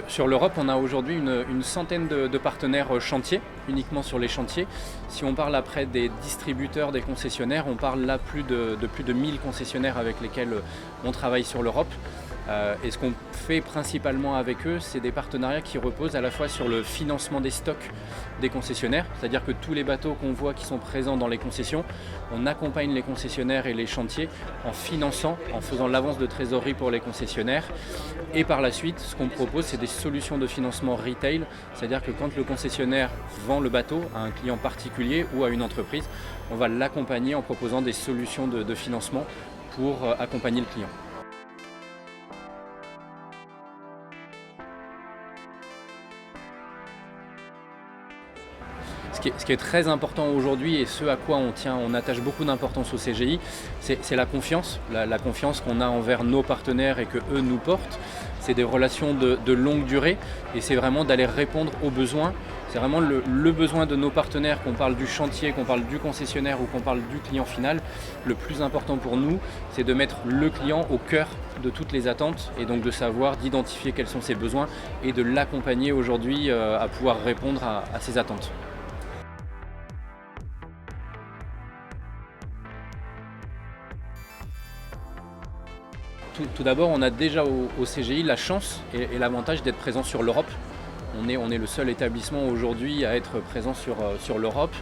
Sur l'Europe, on a aujourd'hui une centaine de partenaires chantiers, uniquement sur les chantiers. Si on parle après des distributeurs, des concessionnaires, on parle là de plus de 1000 concessionnaires avec lesquels on travaille sur l'Europe. Et ce qu'on fait principalement avec eux, c'est des partenariats qui reposent à la fois sur le financement des stocks des concessionnaires, c'est-à-dire que tous les bateaux qu'on voit qui sont présents dans les concessions, on accompagne les concessionnaires et les chantiers en finançant, en faisant l'avance de trésorerie pour les concessionnaires. Et par la suite, ce qu'on propose, c'est des solutions de financement retail, c'est-à-dire que quand le concessionnaire vend le bateau à un client particulier ou à une entreprise, on va l'accompagner en proposant des solutions de financement pour accompagner le client. Ce qui est très important aujourd'hui et ce à quoi on attache beaucoup d'importance au CGI, c'est la confiance, la confiance qu'on a envers nos partenaires et que eux nous portent. C'est des relations de longue durée et c'est vraiment d'aller répondre aux besoins. C'est vraiment le besoin de nos partenaires, qu'on parle du chantier, qu'on parle du concessionnaire ou qu'on parle du client final. Le plus important pour nous, c'est de mettre le client au cœur de toutes les attentes et donc de savoir, d'identifier quels sont ses besoins et de l'accompagner aujourd'hui à pouvoir répondre à ses attentes. Tout d'abord, on a déjà au CGI la chance et l'avantage d'être présent sur l'Europe. On est le seul établissement aujourd'hui à être présent sur l'Europe.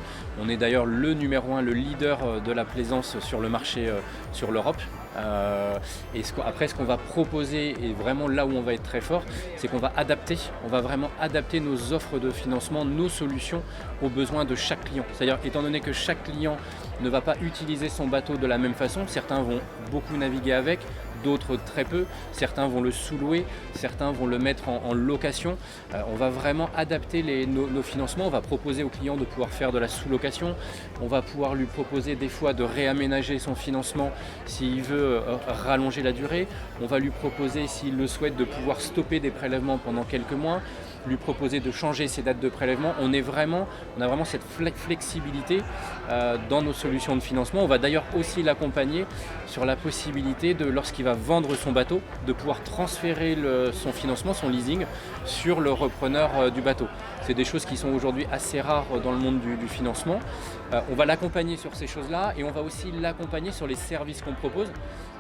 On est d'ailleurs le numéro 1, le leader de la plaisance sur le marché sur l'Europe. Après, ce qu'on va proposer, et vraiment là où on va être très fort, c'est qu'on va vraiment adapter nos offres de financement, nos solutions aux besoins de chaque client. C'est-à-dire, étant donné que chaque client ne va pas utiliser son bateau de la même façon, certains vont beaucoup naviguer avec, d'autres très peu, certains vont le sous-louer, certains vont le mettre en location. On va vraiment adapter nos financements, on va proposer au client de pouvoir faire de la sous-location, on va pouvoir lui proposer des fois de réaménager son financement s'il veut rallonger la durée, on va lui proposer s'il le souhaite de pouvoir stopper des prélèvements pendant quelques mois, lui proposer de changer ses dates de prélèvement. On a vraiment cette flexibilité dans nos solutions de financement. On va d'ailleurs aussi l'accompagner sur la possibilité de, lorsqu'il va vendre son bateau, de pouvoir transférer son financement, son leasing, sur le repreneur du bateau. C'est des choses qui sont aujourd'hui assez rares dans le monde du financement. On va l'accompagner sur ces choses-là et on va aussi l'accompagner sur les services qu'on propose.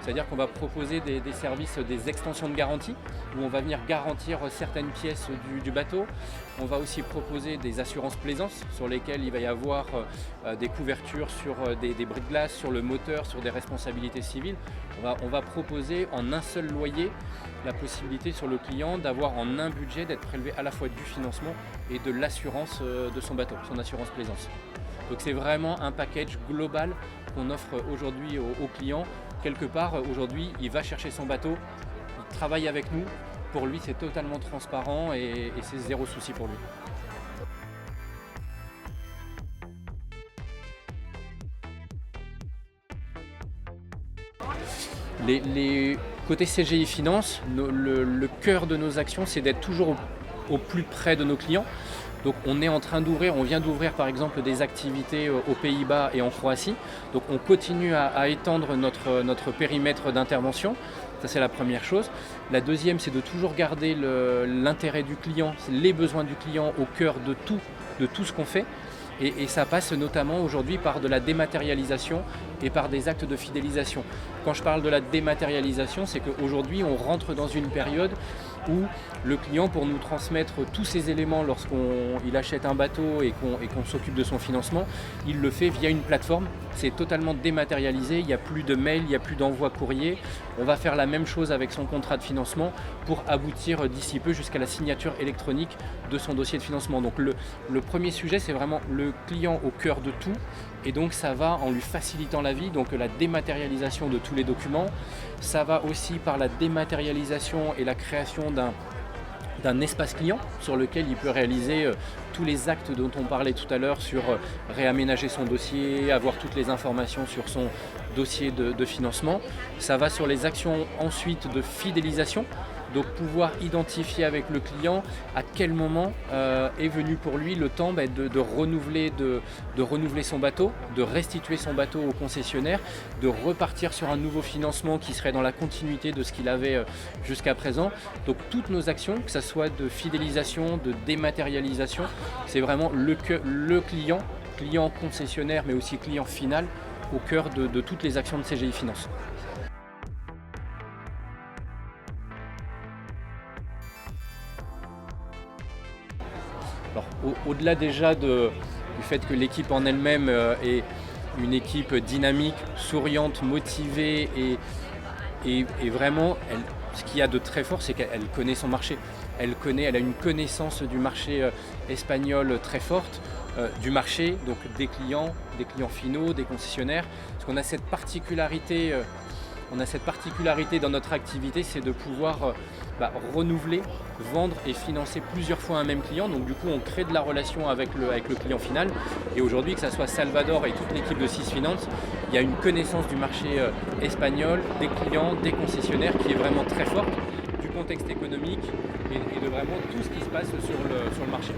C'est-à-dire qu'on va proposer des services, des extensions de garantie, où on va venir garantir certaines pièces du bateau. On va aussi proposer des assurances plaisance, sur lesquelles il va y avoir des couvertures sur des bris de glace, sur le moteur, sur des responsabilités civiles. On va proposer en un seul loyer la possibilité sur le client d'avoir en un budget d'être prélevé à la fois du financement et de l'assurance de son bateau, son assurance plaisance. Donc c'est vraiment un package global qu'on offre aujourd'hui aux clients. Quelque part, aujourd'hui, il va chercher son bateau, il travaille avec nous. Pour lui, c'est totalement transparent et c'est zéro souci pour lui. Les côté CGI Finance, le cœur de nos actions, c'est d'être toujours au plus près de nos clients. Donc on vient d'ouvrir par exemple des activités aux Pays-Bas et en Croatie. Donc on continue à étendre notre périmètre d'intervention. Ça c'est la première chose. La deuxième, c'est de toujours garder l'intérêt du client, les besoins du client au cœur de tout ce qu'on fait. Et ça passe notamment aujourd'hui par de la dématérialisation et par des actes de fidélisation. Quand je parle de la dématérialisation, c'est qu'aujourd'hui on rentre dans une période où le client, pour nous transmettre tous ces éléments lorsqu'il achète un bateau et qu'on s'occupe de son financement, il le fait via une plateforme. C'est totalement dématérialisé, il n'y a plus de mail, il n'y a plus d'envoi courrier. On va faire la même chose avec son contrat de financement pour aboutir d'ici peu jusqu'à la signature électronique de son dossier de financement. Donc le premier sujet, c'est vraiment le client au cœur de tout. Et donc ça va en lui facilitant la vie, donc la dématérialisation de tous les documents. Ça va aussi par la dématérialisation et la création d'un espace client sur lequel il peut réaliser tous les actes dont on parlait tout à l'heure sur réaménager son dossier, avoir toutes les informations sur son dossier de financement. Ça va sur les actions ensuite de fidélisation. Donc pouvoir identifier avec le client à quel moment est venu pour lui le temps de renouveler son bateau, de restituer son bateau au concessionnaire, de repartir sur un nouveau financement qui serait dans la continuité de ce qu'il avait jusqu'à présent. Donc toutes nos actions, que ce soit de fidélisation, de dématérialisation, c'est vraiment le client concessionnaire mais aussi client final au cœur de toutes les actions de CGI Finance. Alors, au-delà déjà du fait que l'équipe en elle-même est une équipe dynamique, souriante, motivée et vraiment, ce qu'il y a de très fort, c'est qu'elle connaît son marché. Elle a une connaissance du marché espagnol très forte, du marché, donc des clients finaux, des concessionnaires. Parce qu'on a cette particularité. Dans notre activité, c'est de pouvoir renouveler, vendre et financer plusieurs fois un même client. Donc du coup, on crée de la relation avec le client final. Et aujourd'hui, que ce soit Salvador et toute l'équipe de Sys Finance, il y a une connaissance du marché espagnol, des clients, des concessionnaires qui est vraiment très forte, du contexte économique et de vraiment tout ce qui se passe sur le marché.